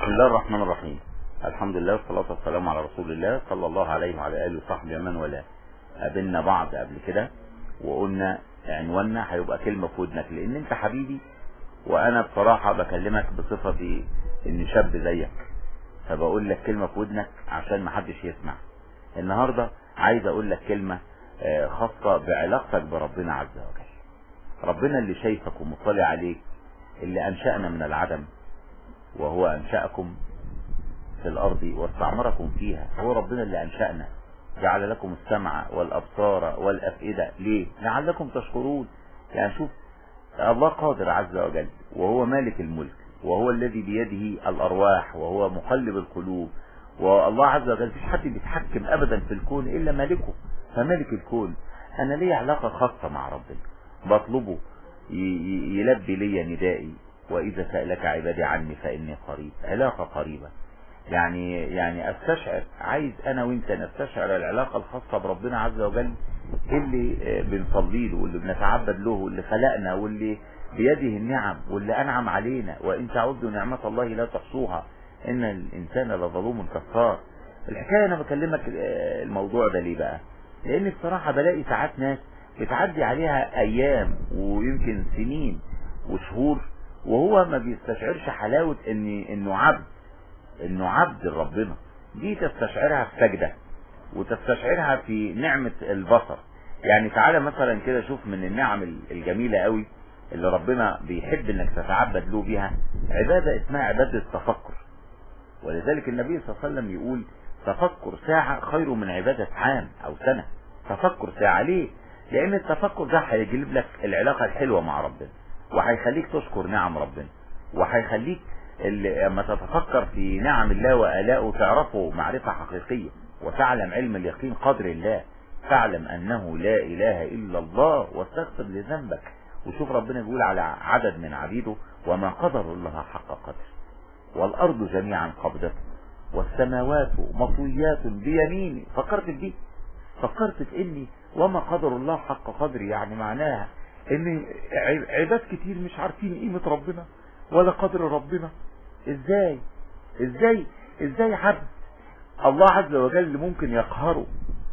بسم الله الرحمن الرحيم. الحمد لله والصلاة والسلام على رسول الله صلى الله عليه وعلى آله وصحبه ومن والاه. قابلنا بعض قبل كده وقلنا عنواننا هيبقى كلمة في ودنك، لان انت حبيبي وانا بصراحة بكلمك بصفتي اني شاب زيك، فبقول لك كلمة في ودنك عشان محدش يسمع. النهاردة عايز اقول لك كلمة خاصة بعلاقتك بربنا عز وجل. ربنا اللي شايفك ومطلع عليك، اللي انشأنا من العدم وهو انشأكم في الارض واستعمركم فيها. هو ربنا اللي انشأنا، جعل لكم السمع والابصار والافئدة. ليه؟ لعلكم تشكرون. يعني شوف، الله قادر عز وجل، وهو مالك الملك، وهو الذي بيده الارواح، وهو مقلب القلوب. والله عز وجل مفيش حد بيتحكم ابدا في الكون الا مالكه، فمالك الكون. انا لي علاقة خاصة مع ربنا، بطلبه يلبي لي ندائي، واذا سألك عبادي عني فاني قريب. علاقة قريبة، يعني استشعر، عايز انا وانت نستشعر العلاقة الخاصة بربنا عز وجل، اللي بنصلي له، واللي بنتعبد له، واللي خلقنا، واللي بيده النعم، واللي انعم علينا. وان تعدوا نعمة الله لا تحصوها ان الانسان لظلوم كفار. الحكاية انا بكلمك الموضوع ده ليه بقى؟ لان بصراحة بلاقي ساعات ناس بتعدي عليها ايام ويمكن سنين وشهور وهو ما بيستشعرش حلاوة انه عبد لربنا. دي تستشعرها في سجدة، وتستشعرها في نعمة البصر. يعني تعالى مثلا كده شوف من النعم الجميلة قوي اللي ربنا بيحب انك تتعبد له بيها، عبادة اسمها عبادة التفكر. ولذلك النبي صلى الله عليه وسلم يقول تفكر ساعة خير من عبادة عام او سنة. تفكر ساعة ليه؟ لان التفكر ده هيجلب لك العلاقة الحلوة مع ربنا، وهيخليك تشكر نعم ربنا، وهيخليك لما تتفكر في نعم الله وآلائه تعرفه معرفة حقيقية، وتعلم علم اليقين قدر الله. تعلم أنه لا إله إلا الله واستغفر لذنبك. وشوف ربنا بيقول على عدد من عبيده وما قدر الله حق قدر، والأرض جميعا قبضته والسماوات مطويات بيمينه. فكرت في دي؟ فكرت في إني وما قدر الله حق قدري، يعني معناها إن عباد كتير مش عارفين قيمة ربنا ولا قدر ربنا. ازاي عبد الله عز وجل ممكن يقهره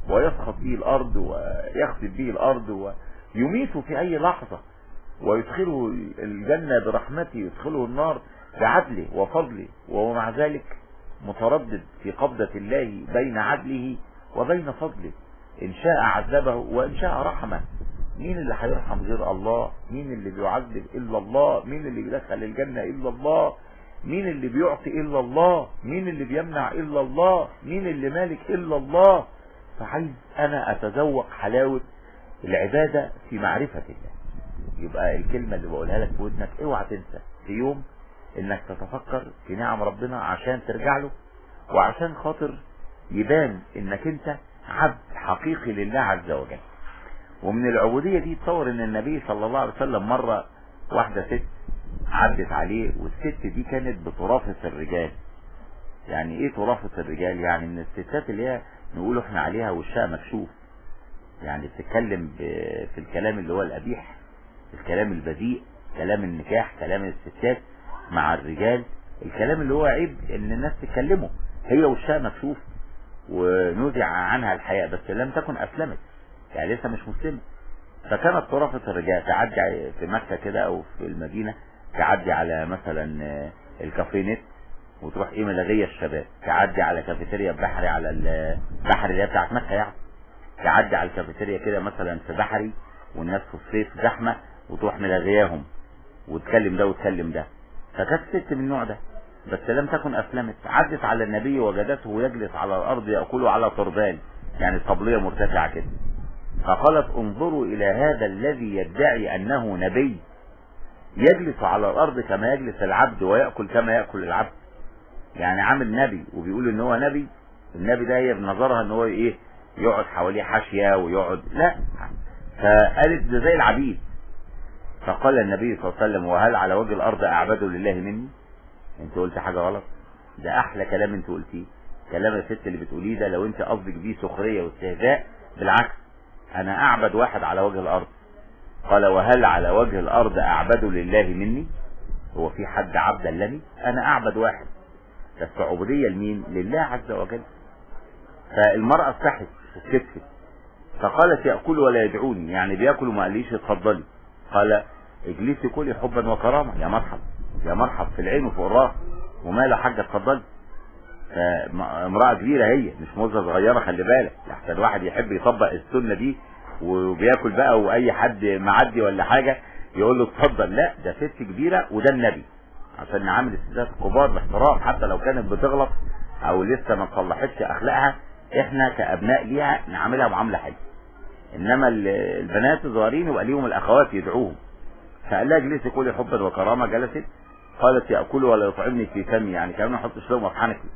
ويسخط به الارض ويخسف به الارض ويميته في اي لحظة، ويدخله الجنة برحمته، يدخله النار بعدله وفضله، وهو مع ذلك متردد في قبضة الله بين عدله وبين فضله. ان شاء عذبه وان شاء رحمه. مين اللي هيرحم غير الله؟ مين اللي بيعذب الا الله؟ مين اللي بيدخل الجنة الا الله؟ مين اللي بيعطي الا الله؟ مين اللي بيمنع الا الله؟ مين اللي مالك الا الله؟ فعايز انا اتذوق حلاوة العبادة في معرفة الله. يبقى الكلمة اللي بقولها لك في ودنك، اوعى تنسى في يوم انك تتفكر في نعم ربنا عشان ترجع له، وعشان خاطر يبان انك انت عبد حقيقي لله عز وجل. ومن العبودية دي تصور ان النبي صلى الله عليه وسلم مرة واحدة ست عدت عليه، والست دي كانت بترافس الرجال. يعني ايه ترافس الرجال؟ يعني من الستات اللي هي نقوله احنا عليها وشها مكشوف، يعني بتتكلم في الكلام اللي هو القبيح، الكلام البذيء، كلام النكاح، كلام الستات مع الرجال، الكلام اللي هو عيب ان الناس تتكلمه. هي وشها مكشوف ونزع عنها الحياء، بس لم تكن اسلمت، يعني لسه مش مسلمة. فكانت ترافس الرجال، تعدي في مكة كده او في المدينة، تعدي على مثلا الكافينت وتروح ملاغية الشباب، تعدي على كافيتيريا بحري، على البحر اللي هي بتاعت مكة يعني، تعدي على الكافيتيريا كده مثلا في بحري والناس في الصيف زحمة، وتروح ملاغياهم وتكلم ده وتكلم ده. فكانت ست من النوع ده، بس لم تكن اسلمت. عدت على النبي وجدته يجلس على الارض يأكل على تربان، يعني طبلية مرتفعة كده. فقالت انظروا الى هذا الذي يدعي انه نبي يجلس على الارض كما يجلس العبد ويأكل كما يأكل العبد. يعني عامل نبي وبيقول ان هو نبي. النبي ده هي بنظرها ان هو ايه؟ يقعد حواليه حاشية ويقعد، لا. فقالت ده زي العبيد. فقال النبي صلى الله عليه وسلم وهل على وجه الارض اعبد لله مني؟ انت قلت حاجة غلط، ده احلى كلام انت قلتيه. كلام الست اللي بتقوليه ده لو انت قصدك بيه سخرية واستهزاء، بالعكس، انا اعبد واحد على وجه الارض. قال وهل على وجه الارض اعبد لله مني؟ هو في حد عبدا لني؟ انا اعبد واحد. بس عبودية لمين؟ لله عز وجل. فالمرأة استحت وكتفت فقالت يأكل ولا يدعوني، يعني بياكل وما قاليش اتفضلي. قال اجلسي كلي حبا وكرامة، يا مرحب يا مرحب في العين وفوق الراس، وماله حاجة اتفضلي. فامرأة كبيرة هي مش موزة صغيرة، خلي بالك لحتى الواحد يحب يطبق السنة دي وبياكل بقى واي حد معدي ولا حاجة يقول له اتفضل. لا، ده ست كبيرة وده النبي، عشان نعامل الستات الكبار باحترام حتى لو كانت بتغلط او لسه ما تصلحتش اخلاقها، احنا كابناء ليها نعاملها معاملة حلوة. انما البنات الصغيرين يبقى ليهم الاخوات يدعوهم. فقال لها اجلسي كلي حبا وكرامة، جلست. قالت يأكل ولا يطعمني في فمي، يعني كمان ما احطش لقمة في حنكي.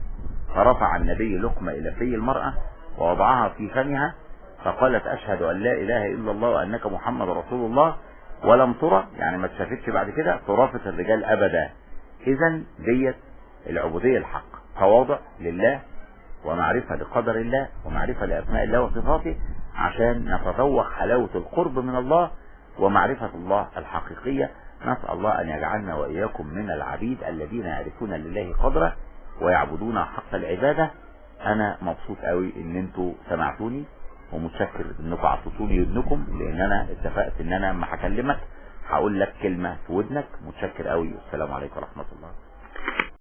فرفع النبي لقمة الى في المرأة ووضعها في فمها، فقالت اشهد ان لا اله الا الله وانك محمد رسول الله، ولم ترى، يعني ما اتشافتش بعد كده ترافة الرجال ابدا. اذا ديت العبودية الحق، تواضع لله ومعرفة لقدر الله ومعرفة لأسماء الله وصفاته، عشان نتذوق حلاوة القرب من الله ومعرفة الله الحقيقية. نسأل الله أن يجعلنا وإياكم من العبيد الذين يعرفون لله قدره ويعبدون حق العبادة. أنا مبسوط قوي إن انتوا سمعتوني، ومتشكر إنكم عطيتوني ودنكم، لأن أنا اتفقت إن أنا لما هكلمك هقول لك كلمة في ودنك. متشكر قوي، والسلام عليكم ورحمة الله.